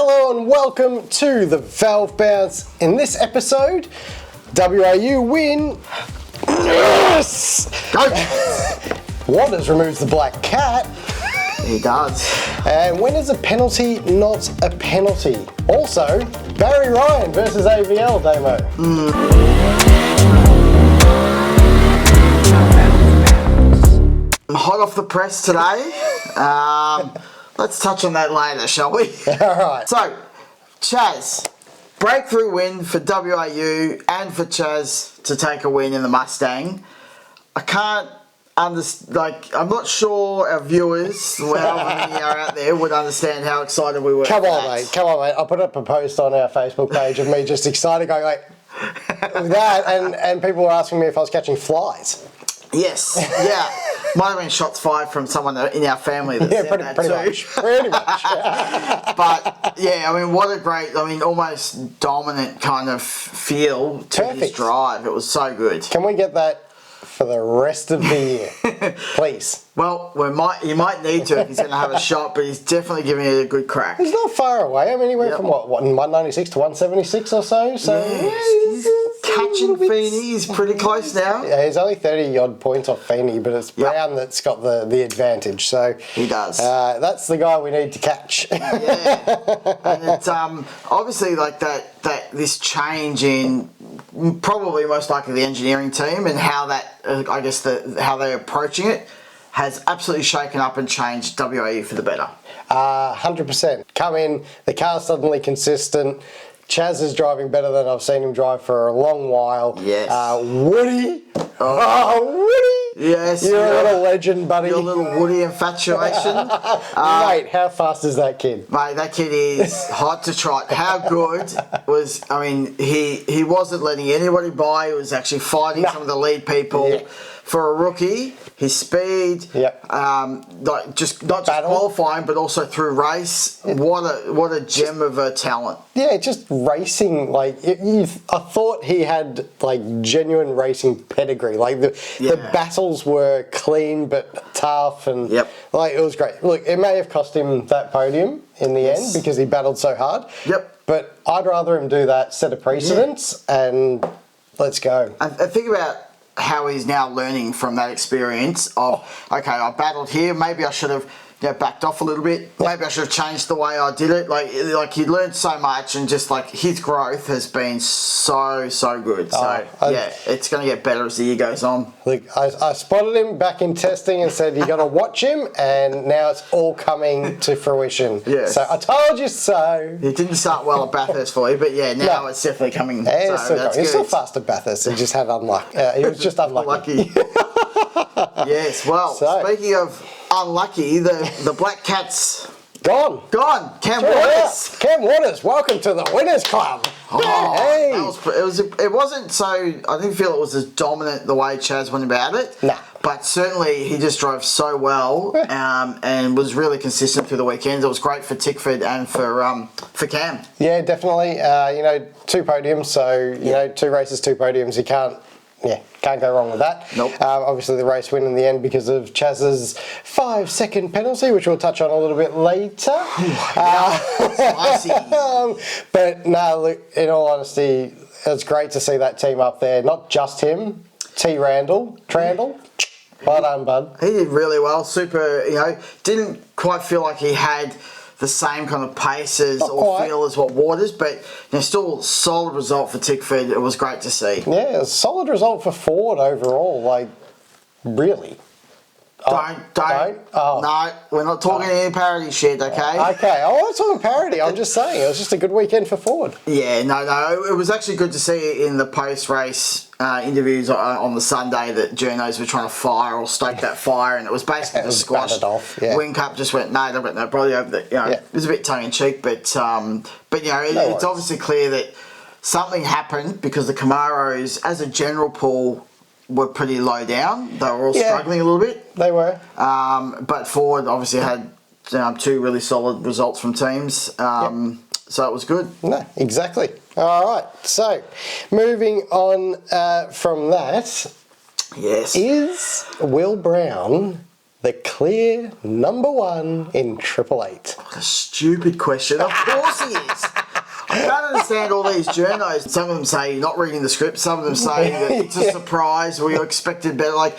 Hello and welcome to the Valve Bounce. In this episode, WAU win. Yes! Go! Waters removes the black cat. He does. And when is a penalty not a penalty? Also, Barry Ryan versus AVL demo. Hot off the press today. Let's touch on that later, shall we? Alright. So, Chaz, breakthrough win for WAU and for Chaz to take a win in the Mustang. I can't understand, I'm not sure our viewers, however many are out there, would understand how excited we were. Come on, mate. I'll put up a post on our Facebook page of me just excited going like that, and people were asking me if I was catching flies. Yes, yeah. Might have been shots fired from someone in our family that said that pretty too. much. But yeah, I mean, what a great, almost dominant kind of feel to his drive. It was so good. Can we get that for the rest of the year, please? Well, you might need to if he's going to have a shot, but he's definitely giving it a good crack. He's not far away. I mean, he went from what 196 to 176 or so. So he's catching Feeney. He's pretty close now. Yeah, he's only 30 odd points off Feeney, but it's Brown that's got the advantage. So he does. That's the guy we need to catch. Yeah, and it's obviously like this change in probably most likely the engineering team and how that how they're approaching it has absolutely shaken up and changed WAU for the better. 100%. Come in, the car's suddenly consistent. Chaz is driving better than I've seen him drive for a long while. Yes. Woody. Oh, Woody. Yes. You're a little legend, buddy. Your little Woody infatuation. Mate, how fast is that kid? Mate, that kid is hot to trot. How good was, he wasn't letting anybody by. He was actually fighting some of the lead people. Yeah. For a rookie, his speed, not just qualifying, but also through race. What a gem of a talent. Yeah, just racing. I thought he had genuine racing pedigree. The battles were clean but tough, and it was great. Look, it may have cost him that podium in the end because he battled so hard. Yep. But I'd rather him do that, set a precedence, and let's go. I think about how he's now learning from that experience of, okay, I battled here, maybe I should have backed off a little bit, maybe I should have changed the way I did it. He learned so much, and just his growth has been so good. So it's going to get better as the year goes on. Look, I spotted him back in testing and said you got to watch him, and now it's all coming to fruition. Yes. So I told you so. It didn't start well at Bathurst for you, but now it's definitely coming. He's still fast at Bathurst. He just had unluck. He was just unlucky. Yes. Well, speaking of unlucky, the Black Cat's gone. Cam Waters, welcome to the Winners Club. Hey. It wasn't so. I didn't feel it was as dominant the way Chaz went about it. Nah. But certainly he just drove so well and was really consistent through the weekend. It was great for Tickford and for Cam. Yeah, definitely. 2 podiums, so 2 races, 2 podiums. You can't go wrong with that. Nope. Obviously the race win in the end because of Chaz's 5-second penalty, which we'll touch on a little bit later. Spicy. But no, look, in all honesty, it's great to see that team up there. Not just him, Trandall. Well done, bud. He did really well. Super, didn't quite feel like he had the same kind of paces feel as what Waters, but still solid result for Tickford. It was great to see. Yeah, a solid result for Ford overall. Really. Don't. No, we're not talking any parody shit, okay? Okay, I wasn't talking parody. I'm just saying it was just a good weekend for Ford. Yeah, no. It was actually good to see in the post-race interviews on the Sunday that journos were trying to fire or stoke that fire, and it was basically just squashed. Whincup just went, no, they've got no probably over the. It was a bit tongue-in-cheek, but it's obviously clear that something happened because the Camaros, as a general pool, were pretty low down. They were all struggling a little bit. They were. But Ford obviously had 2 really solid results from teams. So it was good. No, exactly. All right. So moving on from that. Yes. Is Will Brown the clear number one in Triple Eight? What a stupid question. Of course he is. I don't understand all these journos. Some of them say you're not reading the script. Some of them say that it's a surprise or you expected better. Like,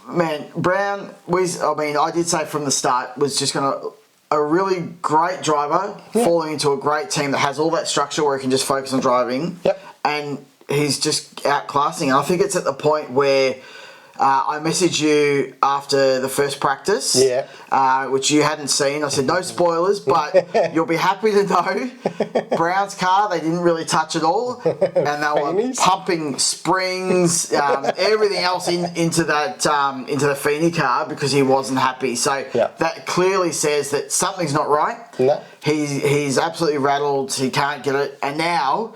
man, Brown, I did say from the start, was just going to... a really great driver falling into a great team that has all that structure where he can just focus on driving. Yep. And he's just outclassing. And I think it's at the point where I messaged you after the first practice, which you hadn't seen. I said, no spoilers, but you'll be happy to know Brown's car, they didn't really touch at all. And they were pumping springs, everything else into the Feeney car because he wasn't happy. So that clearly says that something's not right. No. He's absolutely rattled. He can't get it. And now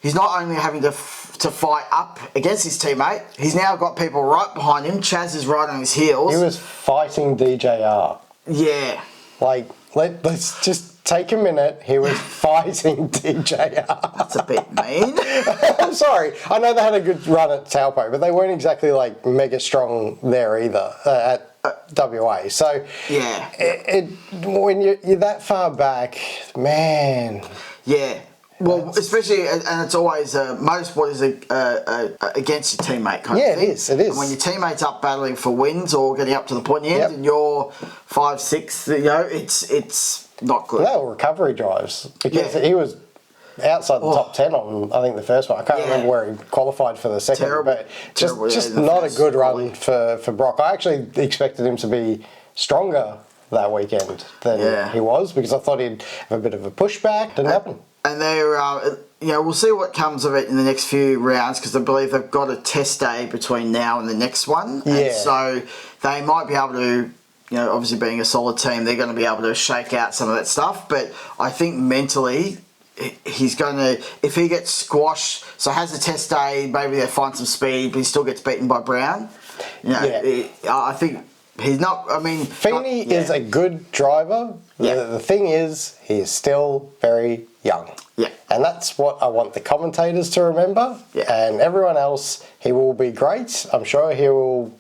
he's not only having to fight up against his teammate, he's now got people right behind him. Chaz is right on his heels. He was fighting DJR. Yeah. Like, let's just take a minute. He was fighting DJR. That's a bit mean. I'm sorry. I know they had a good run at Taupo, but they weren't exactly like mega strong there either at WA. So yeah, when you're that far back, man. Yeah. Well, especially, and it's always, motorsport is against your teammate kind of thing. Yeah, it is. And when your teammate's up battling for wins or getting up to the point in the end and you're 5, 6, it's not good. No, recovery drives. Because he was outside the top 10 on, I think, the first one. I can't remember where he qualified for the second. But just not a good run for Brock. I actually expected him to be stronger that weekend than he was because I thought he'd have a bit of a pushback. Didn't happen. And we'll see what comes of it in the next few rounds because I believe they've got a test day between now and the next one. Yeah. And so they might be able to, obviously being a solid team, they're going to be able to shake out some of that stuff. But I think mentally, he's going to, if he gets squashed, so has a test day, maybe they find some speed, but he still gets beaten by Brown. I think he's not, Feeney is a good driver. The thing is, he is still very young. Yeah. And that's what I want the commentators to remember. Yeah. And everyone else, he will be great. I'm sure he will,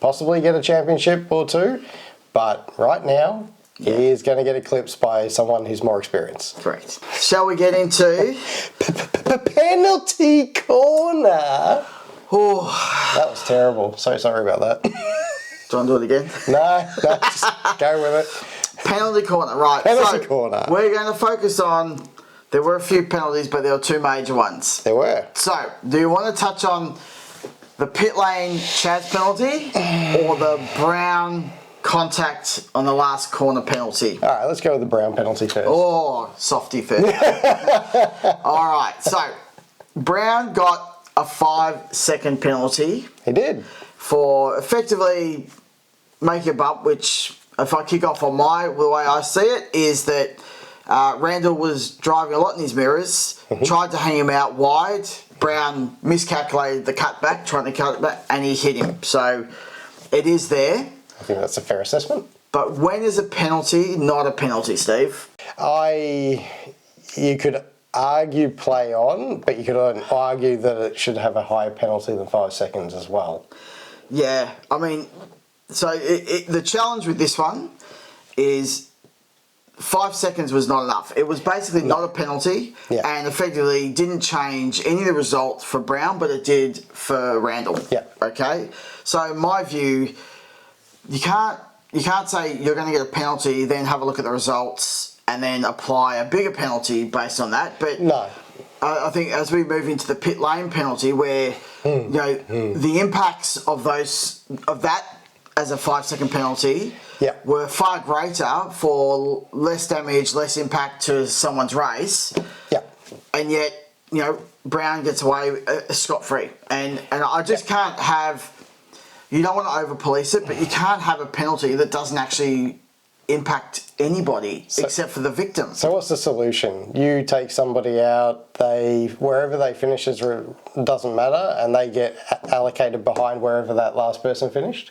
possibly get a championship or two. But right now, he is going to get eclipsed by someone who's more experienced. Correct. Shall we get into... penalty corner? Oh. That was terrible. So sorry about that. Do you want to do it again? No, just go with it. Penalty corner, right. Penalty corner. We're going to focus on, there were a few penalties, but there were two major ones. There were. So, do you want to touch on the pit lane Chaz penalty or the Brown contact on the last corner penalty? All right, let's go with the Brown penalty first. Oh, softy first. All right, so Brown got a 5-second penalty. He did. For effectively making a bump, which... if I kick off on the way I see it, is that Randall was driving a lot in his mirrors, tried to hang him out wide. Brown miscalculated the cutback, trying to cut it back, and he hit him. So it is there. I think that's a fair assessment. But when is a penalty not a penalty, Steve? You could argue play on, but you could argue that it should have a higher penalty than 5 seconds as well. Yeah, so the challenge with this one is 5 seconds was not enough. It was basically not a penalty and effectively didn't change any of the results for Brown, but it did for Randall. Yeah. Okay? So in my view, you can't say you're going to get a penalty, then have a look at the results and then apply a bigger penalty based on that. But no. I think as we move into the pit lane penalty where the impacts of that as a 5-second penalty were far greater for less damage, less impact to someone's race. Yeah. And yet, Brown gets away scot-free. And I just can't have... You don't want to over-police it, but you can't have a penalty that doesn't actually impact anybody except for the victim. So what's the solution? You take somebody out, wherever they finish doesn't matter, and they get allocated behind wherever that last person finished?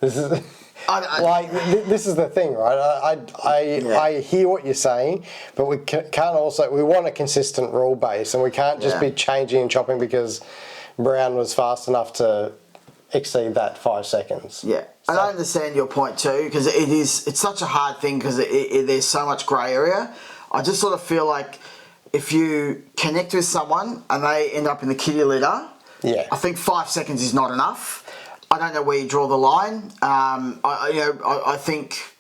This is this is the thing, right? I hear what you're saying, but we want a consistent rule base, and we can't just be changing and chopping because Brown was fast enough to exceed that 5 seconds. Yeah, and I understand your point too, because it's such a hard thing because there's so much grey area. I just sort of feel like if you connect with someone and they end up in the kitty litter, I think 5 seconds is not enough. I don't know where you draw the line. I think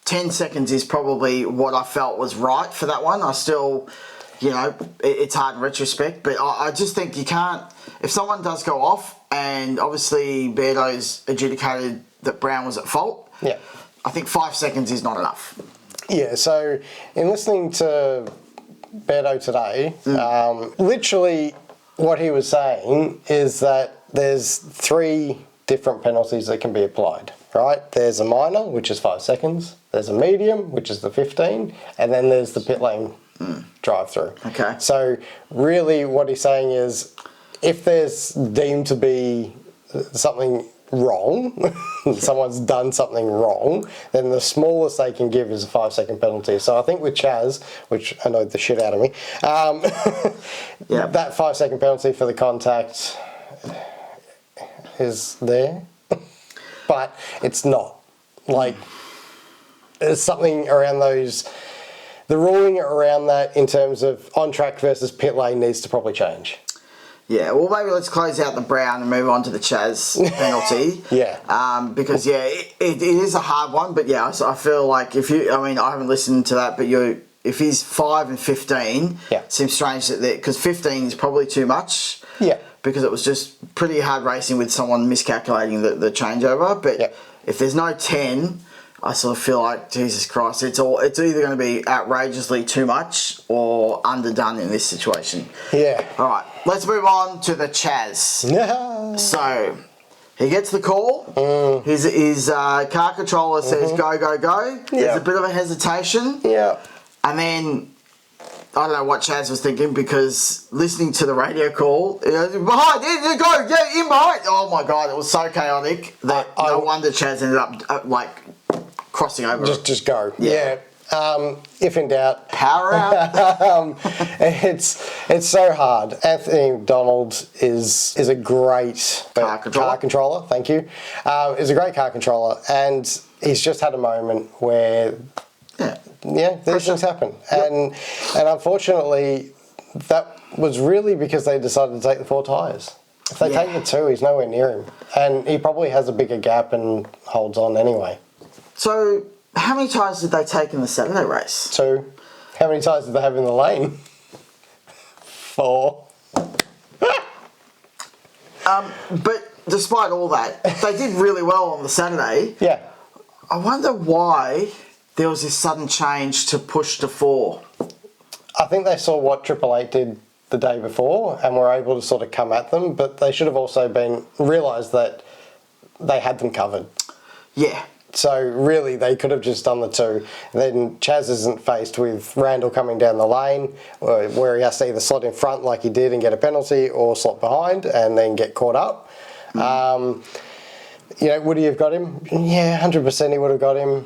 10 seconds is probably what I felt was right for that one. I still, it's hard in retrospect, but I just think you can't, if someone does go off, and obviously Beardo's adjudicated that Brown was at fault, I think 5 seconds is not enough. Yeah, so in listening to Beardo today, literally what he was saying is that there's 3 different penalties that can be applied, right? There's a minor, which is 5 seconds. There's a medium, which is the 15, and then there's the pit lane drive-through. Okay. So really what he's saying is if there's deemed to be something wrong, someone's done something wrong, then the smallest they can give is a 5 second penalty. So I think with Chaz, which annoyed the shit out of me, that 5 second penalty for the contact is there, but it's not. Like, there's something around those, the ruling around that in terms of on track versus pit lane needs to probably change. Yeah, well, maybe let's close out the Brown and move on to the Chaz penalty. Because it is a hard one, but so I feel like I haven't listened to that, but if he's 5 and 15, seems strange because 15 is probably too much. Yeah. Because it was just pretty hard racing with someone miscalculating the changeover. But if there's no 10, I sort of feel like, Jesus Christ, it's either going to be outrageously too much or underdone in this situation. Yeah. All right, let's move on to the Chaz. Yeah. So he gets the call. His car controller says go, go, go. There's a bit of a hesitation. Yeah. And then I don't know what Chaz was thinking, because listening to the radio call, behind, there go, in behind. Oh my God, it was so chaotic that no wonder Chaz ended up crossing over. Just go. Yeah. If in doubt, power out. It's so hard. Anthony McDonald is a great car controller. Thank you. Is a great car controller, and he's just had a moment where these things happen, and unfortunately that was really because they decided to take the 4 tyres. If they take the 2, he's nowhere near him, and he probably has a bigger gap and holds on anyway. So, how many tyres did they take in the Saturday race? 2. How many tyres did they have in the lane? 4. But despite all that, they did really well on the Saturday. Yeah. I wonder why there was this sudden change to push to 4. I think they saw what Triple 8 did the day before and were able to sort of come at them, but they should have also realised that they had them covered. Yeah. So really, they could have just done the 2. Then Chaz isn't faced with Randall coming down the lane, where he has to either slot in front like he did and get a penalty, or slot behind and then get caught up. Would he have got him? Yeah, 100% he would have got him.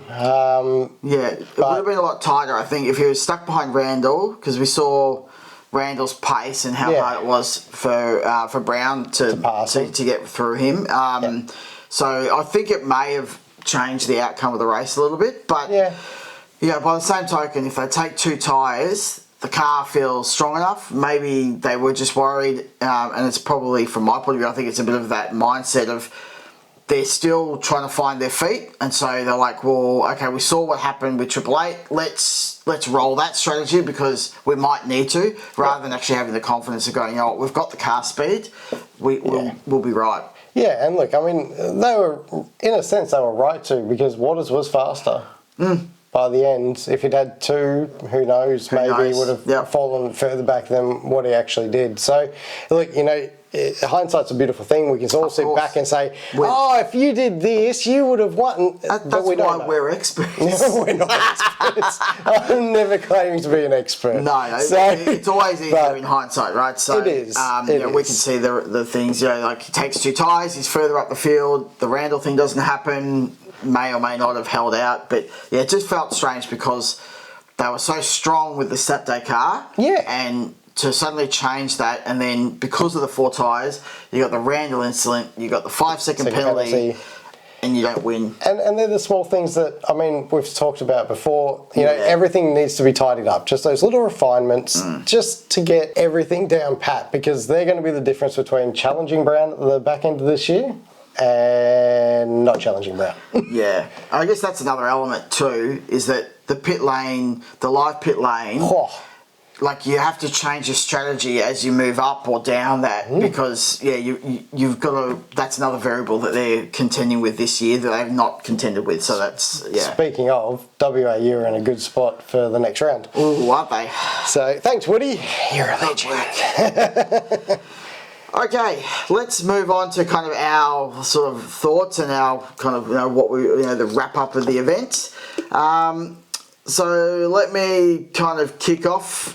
It would have been a lot tighter, I think, if he was stuck behind Randall, because we saw Randall's pace and how hard it was for Brown to get through him. So I think it may have changed the outcome of the race a little bit. But by the same token, if they take 2 tyres, the car feels strong enough. Maybe they were just worried, and it's probably, from my point of view, I think it's a bit of that mindset of they're still trying to find their feet, and so they're like, well, okay, we saw what happened with Triple 8. Let's roll that strategy because we might need to, rather than actually having the confidence of going, we've got the car speed, we'll be right. Yeah, and look, I mean, they were, in a sense, they were right to, because Waters was faster. By the end, if he'd had 2, who knows, he would have fallen further back than what he actually did. So, look, hindsight's a beautiful thing. We can all sit back and say, if you did this, you would have won. That's why we're experts. We're not experts. I'm never claiming to be an expert. No, it's always easier in hindsight, right? So it is. We can see the things, like he takes 2 tyres, he's further up the field, the Randall thing doesn't happen, may or may not have held out, but it just felt strange because they were so strong with the Saturday car. Yeah. And to suddenly change that, and then because of the 4 tyres, you got the Randall incident, you got the 5-second penalty, and you don't win. And they're the small things that, I mean, we've talked about before. You know, everything needs to be tidied up. Just those little refinements, just to get everything down pat, because they're going to be the difference between challenging Brown at the back end of this year and not challenging Brown. Yeah. I guess that's another element too, is that the pit lane, the live pit lane... Like, you have to change your strategy as you move up or down that, because you've got to. That's another variable that they're contending with this year that they've not contended with. So that's Speaking of, WA, you're in a good spot for the next round. Ooh, aren't they? So thanks, Woody. You're a legend. Okay, let's move on to kind of our sort of thoughts and our kind of the wrap up of the event. So let me kind of kick off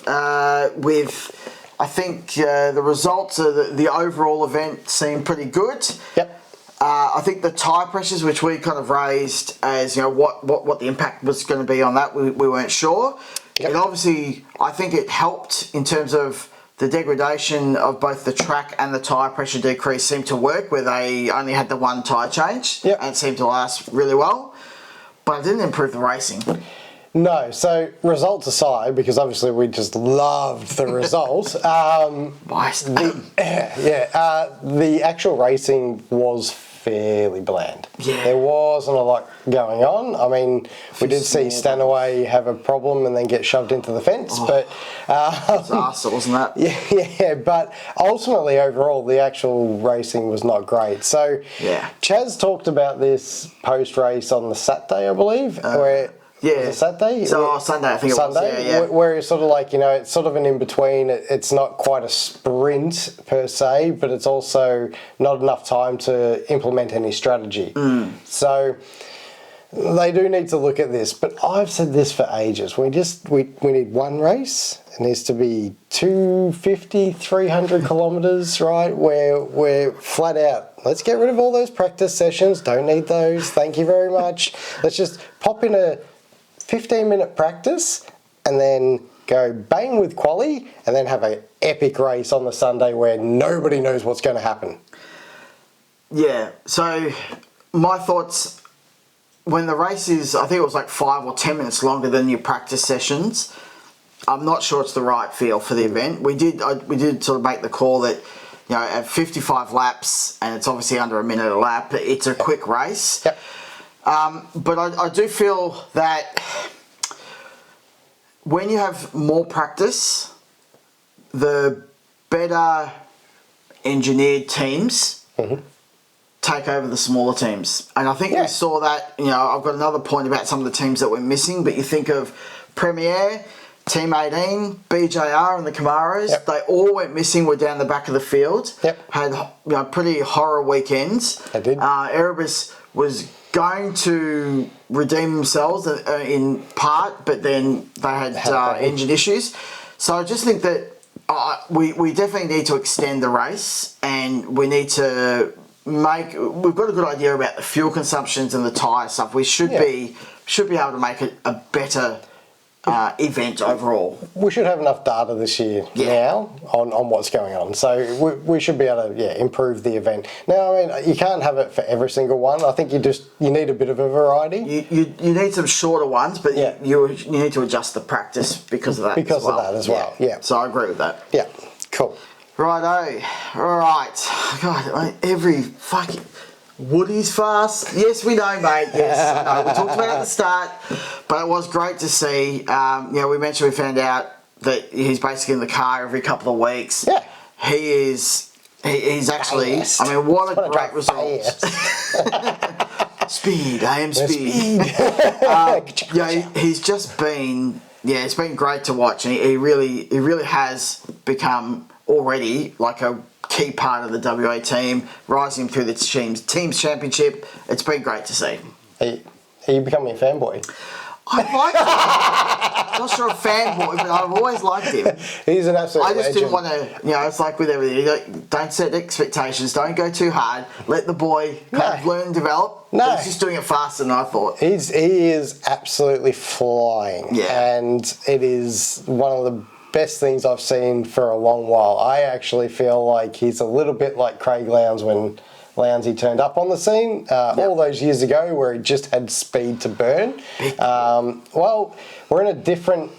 with, I think the results of the overall event seem pretty good. Yep. I think the tyre pressures, which we kind of raised as, what the impact was going to be on that, we weren't sure. Yep. It obviously, I think it helped in terms of the degradation of both the track and the tyre pressure decrease seemed to work, where they only had the 1 tyre change, and it seemed to last really well. But it didn't improve the racing. No, so results aside, because obviously we just loved the result. The actual racing was fairly bland. Yeah. There wasn't a lot going on. I mean, we did see Stanaway have a problem and then get shoved into the fence, but... disaster, wasn't that? Yeah, but ultimately, overall, the actual racing was not great. So, Chaz talked about this post-race on the Saturday, I believe, where... Yeah. Was it Saturday? So Sunday, I think it was. Yeah. Where it's sort of like, it's sort of an in-between. It's not quite a sprint per se, but it's also not enough time to implement any strategy. So they do need to look at this. But I've said this for ages. We need one race. It needs to be 250, 300 kilometres, right? Where we're flat out. Let's get rid of all those practice sessions. Don't need those. Thank you very much. Let's just pop in a 15-minute practice and then go bang with quali and then have an epic race on the Sunday where nobody knows what's going to happen. Yeah, so my thoughts, when the race is, I think it was like 5 or 10 minutes longer than your practice sessions, I'm not sure it's the right feel for the event. We did sort of make the call that, at 55 laps, and it's obviously under a minute a lap, it's a quick race. Yep. But I do feel that when you have more practice, the better engineered teams take over the smaller teams. And I think we saw that, I've got another point about some of the teams that we're missing, but you think of Premier, Team 18, BJR and the Camaros, they all went missing, were down the back of the field, had pretty horror weekends. They did. Erebus was going to redeem themselves in part, but then they had engine issues. So I just think that we definitely need to extend the race, and we need to we've got a good idea about the fuel consumptions and the tyre stuff. We should be able to make it a better event overall. We should have enough data this year now on what's going on, so we should be able to improve the event. Now, I mean, you can't have it for every single one. I think you need a bit of a variety. You need some shorter ones, but you need to adjust the practice because of that. Because of that as well. Yeah. So I agree with that. Yeah. Cool. Righto. All right. God, every fucking. Woody's fast. Yes, we know, mate. Yes, I know. We talked about it at the start, but it was great to see. We found out that he's basically in the car every couple of weeks. Yeah. He's actually. Fast. I mean, what a great result. Speed. I am speed. He's just been. Yeah, it's been great to watch, and he really has become already like a key part of the WA team, rising through the team's championship. It's been great to see. Are you becoming a fanboy? I like him. Not sure a fanboy, but I've always liked him. He's an absolute legend. Didn't want to, it's like with everything. Don't set expectations. Don't go too hard. Let the boy kind of learn and develop. No. But he's just doing it faster than I thought. He is absolutely flying. Yeah. And it is one of the best things I've seen for a long while. I actually feel like he's a little bit like Craig Lowndes when Lowndesy turned up on the scene all those years ago, where he just had speed to burn. Well, we're in a different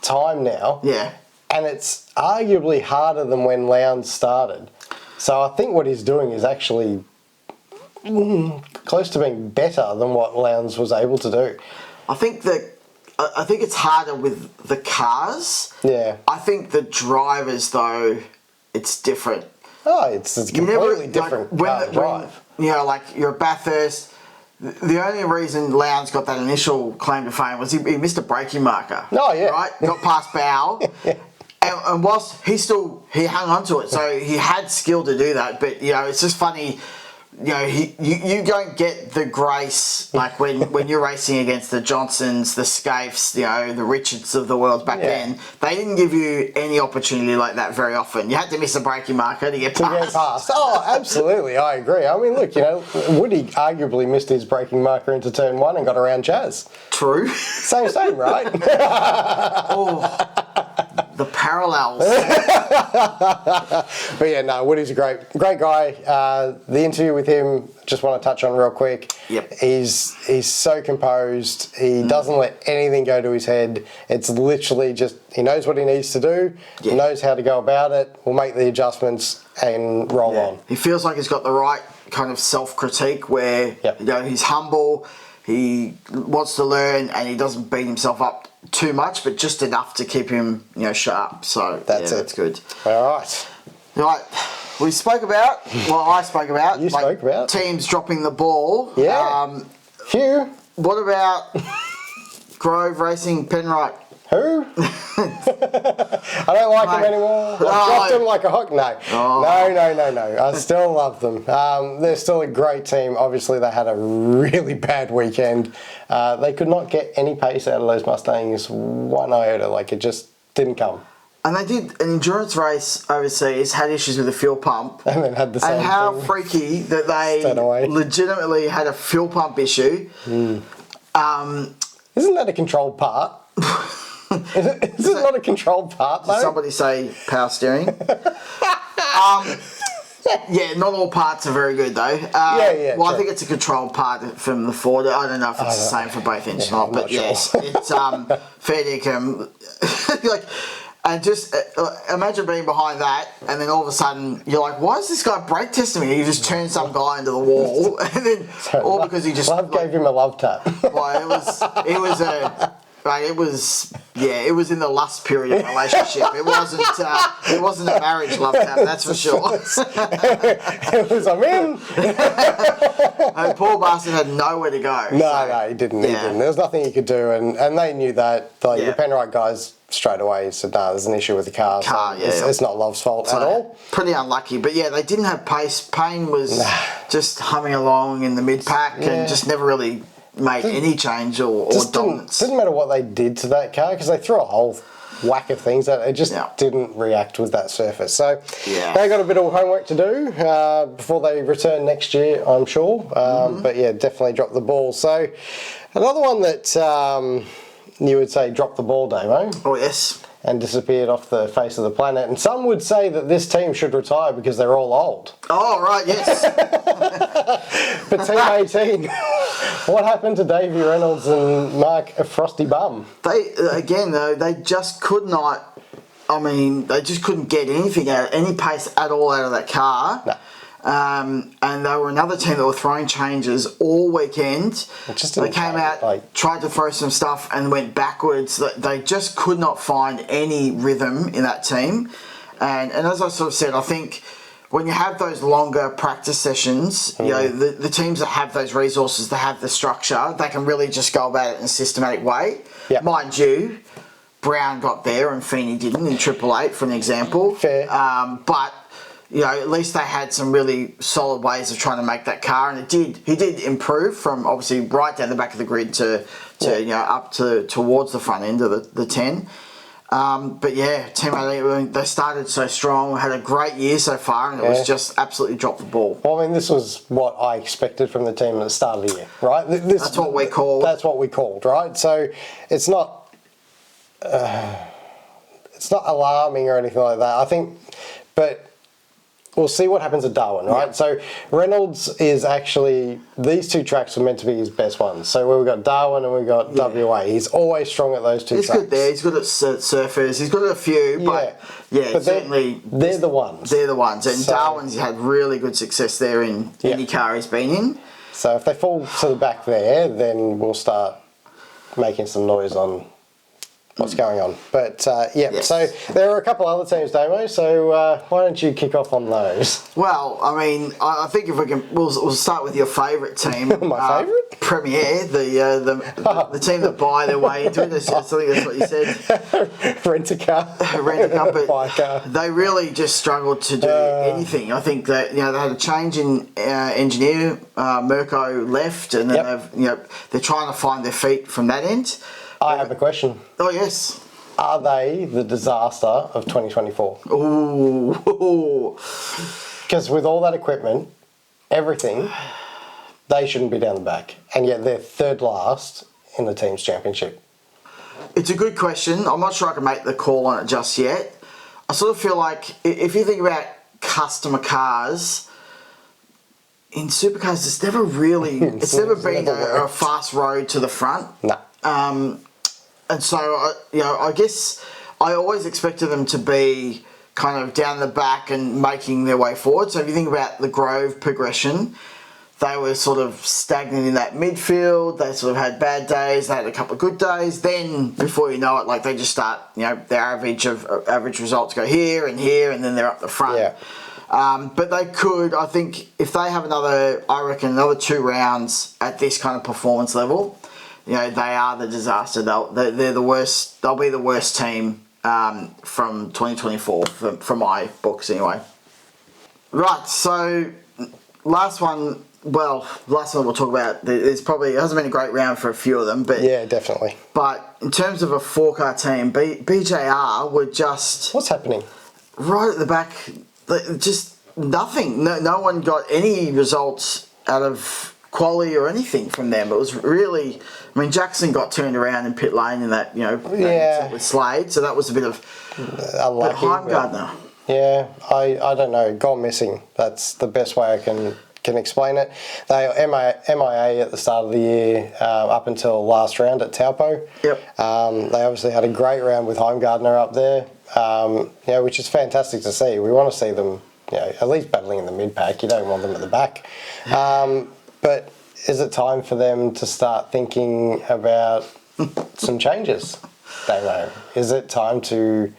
time now. Yeah. And it's arguably harder than when Lowndes started. So I think what he's doing is actually close to being better than what Lowndes was able to do. I think it's harder with the cars. Yeah. I think the drivers, though, it's different. Oh, it's a completely different drive. You know, like you're a Bathurst. The only reason Lowndes got that initial claim to fame was he missed a braking marker. Oh, yeah. Right? Got past Bow. Yeah. And whilst he hung on to it, so he had skill to do that. But, you know, it's just funny. You know, you don't get the grace like when you're racing against the Johnsons, the Scapes, you know, the Richards of the world back then. They didn't give you any opportunity like that very often. You had to miss a braking marker to get past. Oh, absolutely, I agree. I mean, look, you know, Woody arguably missed his braking marker into turn 1 and got around Chaz. True. Same, right? The parallels. But yeah, no, Woody's a great guy. The interview with him, just want to touch on real quick. Yep. He's so composed. He doesn't let anything go to his head. It's literally just, he knows what he needs to do, knows how to go about it, will make the adjustments and roll on. He feels like he's got the right kind of self-critique where you know, he's humble, he wants to learn, and he doesn't beat himself up too much, but just enough to keep him, you know, sharp. So that's good. All right. Right. We spoke about, I spoke about. You spoke about. Teams dropping the ball. Yeah. Phew. What about Grove Racing Penrite? Who? I don't like them anymore. I've dropped them like a hook. No. No. I still love them. They're still a great team. Obviously, they had a really bad weekend. They could not get any pace out of those Mustangs one iota. Like, it just didn't come. And they did an endurance race overseas, had issues with the fuel pump. And then had the same thing. And how thing. Freaky that they legitimately had a fuel pump issue. Isn't that a controlled part? Is it not a controlled part, though? Did somebody say power steering? Yeah, not all parts are very good, though. Well, I think it's a controlled part from the Ford. I don't know if it's the same for both engines or not, but yes, it's fair dinkum. Like, and just imagine being behind that, and then all of a sudden you're like, "Why is this guy brake testing me?" And you just turn some guy into the wall, and then because he just gave him a love tap. Well, it was in the lust period of the relationship. It wasn't a marriage love tap, that's for sure. It was, I'm in. And poor bastard had nowhere to go. No, he didn't. There was nothing he could do, and they knew that. The Penrite guys straight away said, "No, there's an issue with the car. It's not Love's fault at all." Pretty unlucky, but yeah, they didn't have pace. Payne was just humming along in the mid pack and just never really made any change or dominance. Didn't matter what they did to that car because they threw a whole whack of things at it. It just didn't react with that surface. So they got a bit of homework to do before they return next year, I'm sure. But yeah, definitely dropped the ball. So another one that you would say dropped the ball, Damo. Oh, yes. And disappeared off the face of the planet. And some would say that this team should retire because they're all old. Oh, right, yes. But Team 18, what happened to Davey Reynolds and Mark Frosty Bum? They just could not, they just couldn't get anything out, any pace at all out of that car. No. And they were another team that were throwing changes all weekend. They came out, tried to throw some stuff and went backwards. They just could not find any rhythm in that team. And as I sort of said, I think when you have those longer practice sessions, you know, the teams that have those resources, that have the structure, they can really just go about it in a systematic way. Yep. Mind you, Brown got there and Feeney didn't in Triple Eight, for an example. Fair. But you know, at least they had some really solid ways of trying to make that car, and he did improve from obviously right down the back of the grid to you know, up towards the front end of the 10. But yeah, Team 18, they started so strong, had a great year so far, and it was just absolutely dropped the ball. Well, I mean, this was what I expected from the team at the start of the year, right? That's what we called. That's what we called, right? So it's not it's not alarming or anything like that. I think, but we'll see what happens at Darwin, right? Yeah. So Reynolds is actually, these two tracks were meant to be his best ones. So we've got Darwin and we've got WA. He's always strong at those two tracks. He's good there. He's good at surfers. He's good at a few, but but certainly they're the ones. They're the ones. And Darwin's had really good success there in IndyCar he's been in. So if they fall to the back there, then we'll start making some noise on what's going on. But so there are a couple other teams, Damo, so why don't you kick off on those? Well, I mean, I think if we can, we'll start with your favourite team. My favourite? Premier, the team that buy their way into it. I think that's what you said. Rent a car. But buy a car. They really just struggled to do anything. I think that they had a change in engineer. Mirko left, and then they're trying to find their feet from that end. I have a question. Oh, yes. Are they the disaster of 2024? Ooh. Because with all that equipment, everything, they shouldn't be down the back. And yet they're third last in the team's championship. It's a good question. I'm not sure I can make the call on it just yet. I sort of feel like if you think about customer cars, in supercars, it's never really, it's never been a fast road to the front. No. And so, I guess I always expected them to be kind of down the back and making their way forward. So if you think about the Grove progression, they were sort of stagnant in that midfield. They sort of had bad days. They had a couple of good days. Then, before you know it, like they just start, their average results go here, and then they're up the front. Yeah. But they could, I think, if they have another 2 rounds at this kind of performance level, they are the disaster. They're the worst. They'll be the worst team from 2024 from my books anyway. Right. So last one we'll talk about. It hasn't been a great round for a few of them, but yeah, definitely. But in terms of a 4-car team, BJR were just what's happening right at the back. Just nothing. No one got any results out of quality or anything from them. It was really, Jackson got turned around in pit lane in that, with Slade, so that was a bit of unlucky. Heimgartner. Yeah, I don't know, gone missing. That's the best way I can explain it. They were MIA at the start of the year up until last round at Taupo. Yep. They obviously had a great round with Heimgartner up there, which is fantastic to see. We want to see them, at least battling in the mid-pack. You don't want them at the back. But is it time for them to start thinking about some changes, Damo? Is it time to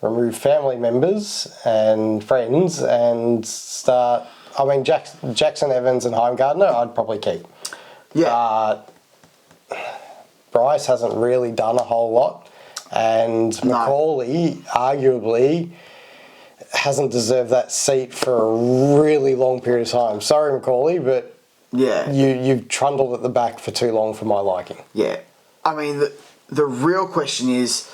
remove family members and friends and start... Jackson, Evans and Heimgartner, I'd probably keep. Yeah. Bryce hasn't really done a whole lot. And Macaulay, arguably, hasn't deserved that seat for a really long period of time. Sorry, Macaulay, but... Yeah. You've trundled at the back for too long for my liking. Yeah. The real question is,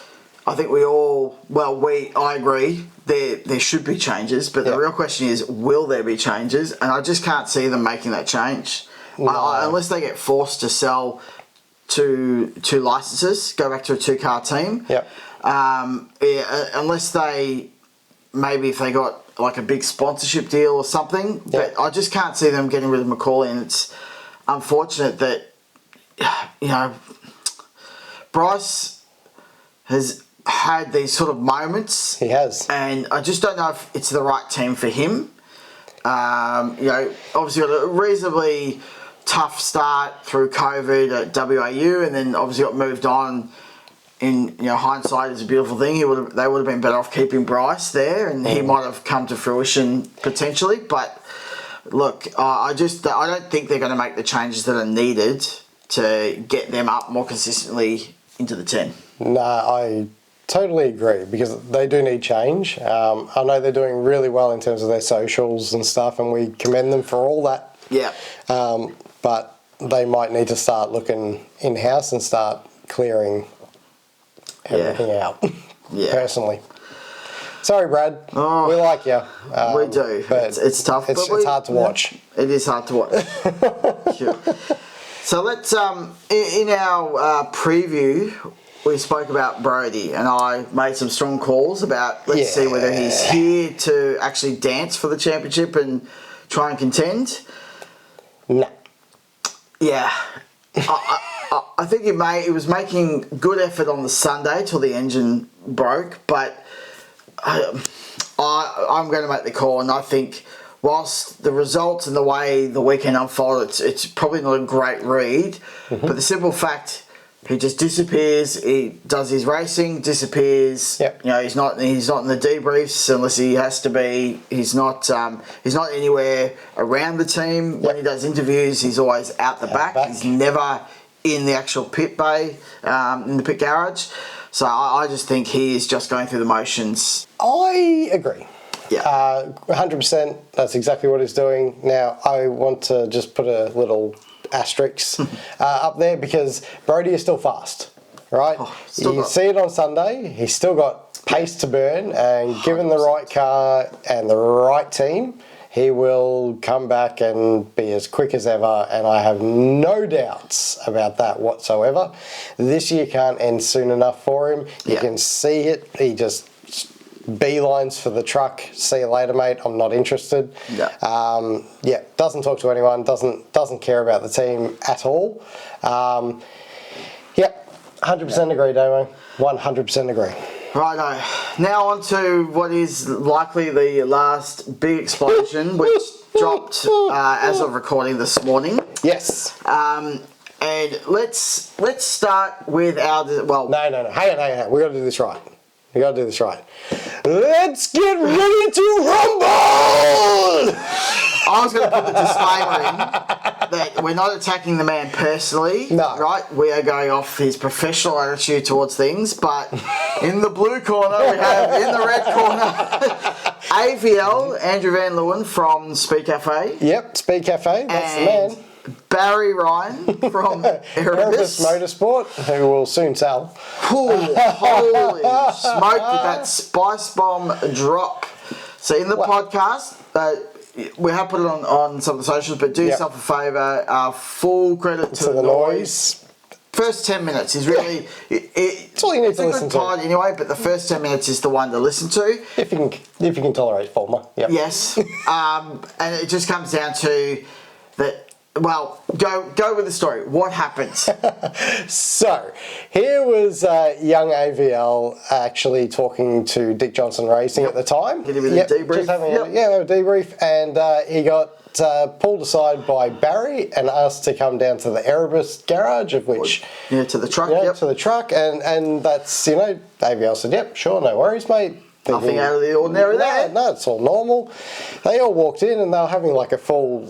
I think I agree, there should be changes, but the real question is, will there be changes? And I just can't see them making that change. No. Unless they get forced to sell two licenses, go back to a 2-car team. Yep. Unless maybe if they got like a big sponsorship deal or something, but I just can't see them getting rid of Macaulay, and it's unfortunate that Bryce has had these sort of moments. He has, and I just don't know if it's the right team for him. Obviously got a reasonably tough start through COVID at WAU, and then obviously got moved on. In hindsight is a beautiful thing. They would have been better off keeping Bryce there, and he might have come to fruition potentially. But look, I don't think they're going to make the changes that are needed to get them up more consistently into the 10. No, I totally agree, because they do need change. I know they're doing really well in terms of their socials and stuff, and we commend them for all that. Yeah. But they might need to start looking in-house and start clearing everything out. Yeah. Personally. Sorry, Brad. We like you. We do. But it's tough. It's hard to watch. It is hard to watch. Sure. So let's, in our preview, we spoke about Brody, and I made some strong calls about let's see whether he's here to actually dance for the championship and try and contend. No. Yeah. I think he was making good effort on the Sunday till the engine broke, but I'm going to make the call, and I think whilst the results and the way the weekend unfolded, it's probably not a great read, but the simple fact he just disappears. He does his racing, disappears. Yep. You know, he's not in the debriefs unless he has to be. He's not anywhere around the team. When he does interviews, he's always out the back. He's never in the actual pit bay, in the pit garage. So I just think he is just going through the motions. I agree. Yeah. 100%. That's exactly what he's doing. Now, I want to just put a little asterisk up there because Brody is still fast, right? You see it on Sunday. He's still got pace to burn, and given the right car and the right team, he will come back and be as quick as ever, and I have no doubts about that whatsoever. This year can't end soon enough for him. You can see it. He just beelines for the truck. See you later, mate. I'm not interested. Doesn't talk to anyone. Doesn't care about the team at all. 100% agree, Damo. 100% agree. Righto. Now on to what is likely the last big explosion, which dropped as of recording this morning. Yes. And let's start with our No. Hang on. We got to do this right. Let's get ready to rumble! I was going to put the disclaimer in that we're not attacking the man personally. No. Right? We are going off his professional attitude towards things. But in the blue corner, we have in the red corner AVL, Andrew Van Leeuwen from Speed Cafe. Yep, Speed Cafe. That's the man. Barry Ryan from Erebus Motorsport, who will soon sell. Holy smoke with that spice bomb drop. So in the podcast, we have put it on some of the socials, but do yourself a favour. Full credit to the noise. First 10 minutes is really... It's all you need to listen to. Anyway, but the first 10 minutes is the one to listen to. If you can tolerate Fulmer. Yep. Yes. And it just comes down to that... Well, go with the story. What happened? So, here was young AVL actually talking to Dick Johnson Racing at the time. Getting a debrief. Just having a debrief, and he got pulled aside by Barry and asked to come down to the Erebus garage, of which... to the truck, to the truck, and that's, AVL said, yep, sure, no worries, mate. Nothing out of the ordinary there. No, it's all normal. They all walked in and they were having like a full,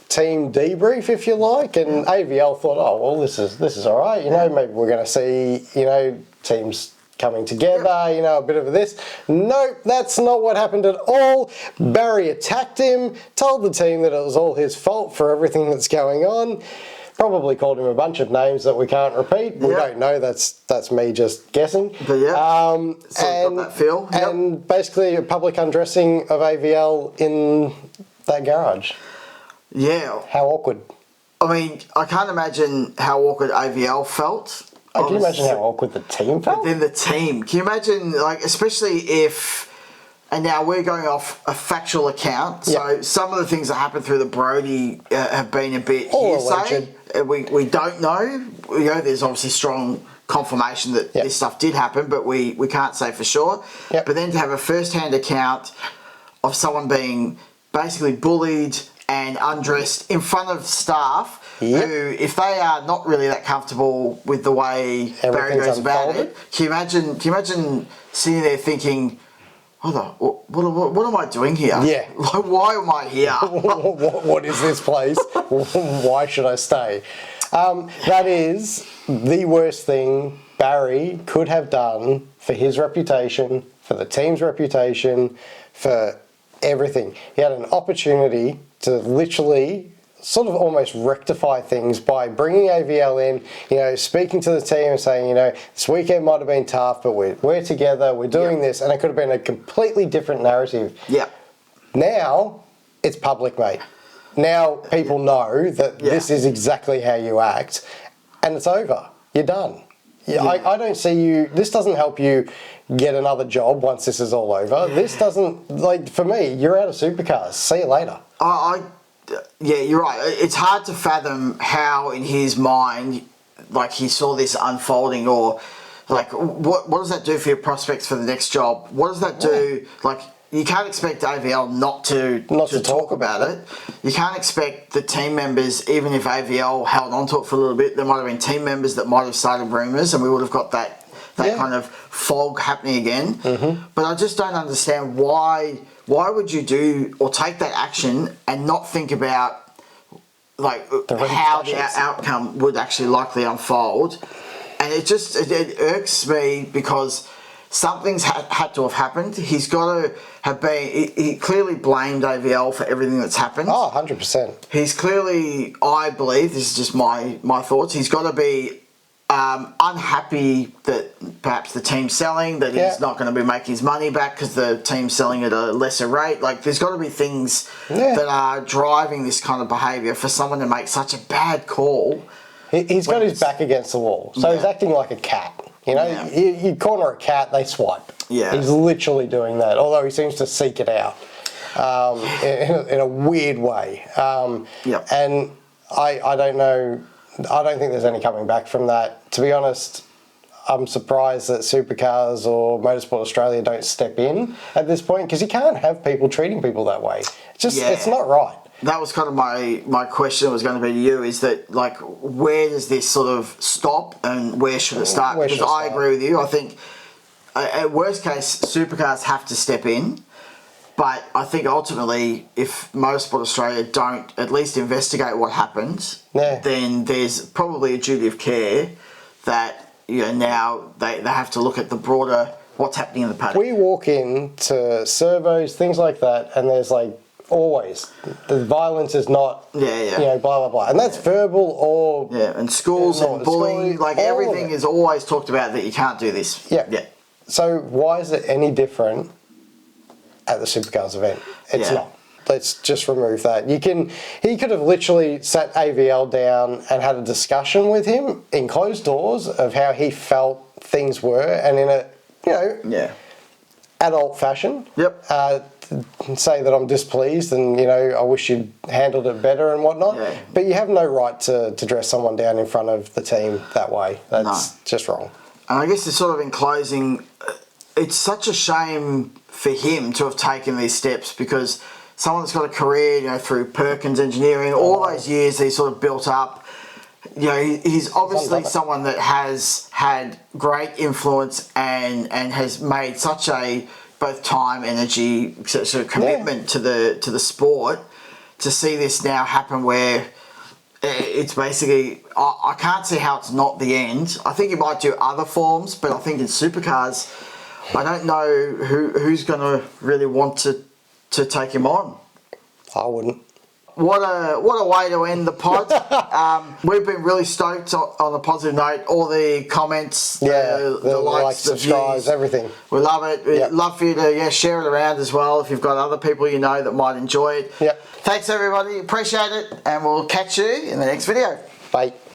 team debrief, if you like, and AVL thought, oh well, this is all right, maybe we're going to see teams coming together, a bit of this. Nope, that's not what happened at all. Barry attacked him, told the team that it was all his fault for everything that's going on, probably called him a bunch of names that we can't repeat. We don't know, that's me just guessing. But got that feel. And basically a public undressing of AVL in that garage. Yeah. How awkward. I mean, I can't imagine how awkward AVL felt. Can you imagine how awkward the team felt? But then the team. Can you imagine, especially if... And now we're going off a factual account. So some of the things that happened through the Brody have been a bit hearsay. We don't know. There's obviously strong confirmation that this stuff did happen, but we can't say for sure. But then to have a first-hand account of someone being basically bullied and undressed in front of staff who, if they are not really that comfortable with the way Barry goes about it, can you imagine sitting there thinking, what am I doing here? Yeah. Why am I here? What is this place? Why should I stay? That is the worst thing Barry could have done for his reputation, for the team's reputation, for everything. He had an opportunity to literally sort of almost rectify things by bringing AVL in, speaking to the team and saying, this weekend might have been tough, but we're together, we're doing this, and it could have been a completely different narrative. Yeah. Now, it's public, mate. Now people know that this is exactly how you act, and it's over. You're done. Yeah, I don't see you. This doesn't help you get another job once this is all over. Yeah. This doesn't, like, for me, you're out of Supercars. See you later. Yeah, you're right. It's hard to fathom how in his mind, like, he saw this unfolding, or like, what does that do for your prospects for the next job? What does that do? Like, you can't expect AVL not to talk about it. You can't expect the team members, even if AVL held on to it for a little bit, there might have been team members that might have started rumours, and we would have got that kind of fog happening again. Mm-hmm. But I just don't understand why would you do or take that action and not think about, like, how the outcome would actually likely unfold. And it irks me because something's had to have happened. He's got to have been... He clearly blamed AVL for everything that's happened. Oh, 100%. He's clearly, I believe, this is just my thoughts, he's got to be unhappy that perhaps the team's selling, that he's not going to be making his money back because the team's selling at a lesser rate. Like, there's got to be things that are driving this kind of behaviour for someone to make such a bad call. He's got his back against the wall, so he's acting like a cat. You know, you corner a cat, they swipe. Yeah. He's literally doing that, although he seems to seek it out in a weird way. And I don't know, I don't think there's any coming back from that. To be honest, I'm surprised that Supercars or Motorsport Australia don't step in at this point, because you can't have people treating people that way. It's just, it's not right. That was kind of my question was going to be to you, is that, like, where does this sort of stop and where should it start? Because I agree with you. I think at worst case, Supercars have to step in. But I think ultimately, if Motorsport Australia don't at least investigate what happened, then there's probably a duty of care that, you know, now they have to look at the broader, what's happening in the paddock. We walk into servos, things like that, and there's, like, always the violence is not you know, blah blah blah, and that's verbal or and schools and bullying, like, everything is always talked about that you can't do this. So why is it any different at the Supercars event? It's not. Let's just remove that. He could have literally sat AVL down and had a discussion with him in closed doors of how he felt things were, and in a, you know, adult fashion. Say that I'm displeased and, you know, I wish you'd handled it better and whatnot. But you have no right to dress someone down in front of the team that way. That's just wrong. And I guess it's sort of in closing, it's such a shame for him to have taken these steps, because someone that's got a career, you know, through Perkins Engineering, all those years he sort of built up. You know, he's obviously someone that has had great influence and has made such a both time, energy, sort of commitment to the sport. To see this now happen, where it's basically, I can't see how it's not the end. I think he might do other forms, but I think in Supercars, I don't know who's going to really want to take him on. I wouldn't. What a way to end the pod. We've been really stoked on a positive note. All the comments, the likes, subscribes, everything. We love it. We'd love for you to share it around as well if you've got other people you know that might enjoy it. Thanks everybody. Appreciate it, and we'll catch you in the next video. Bye.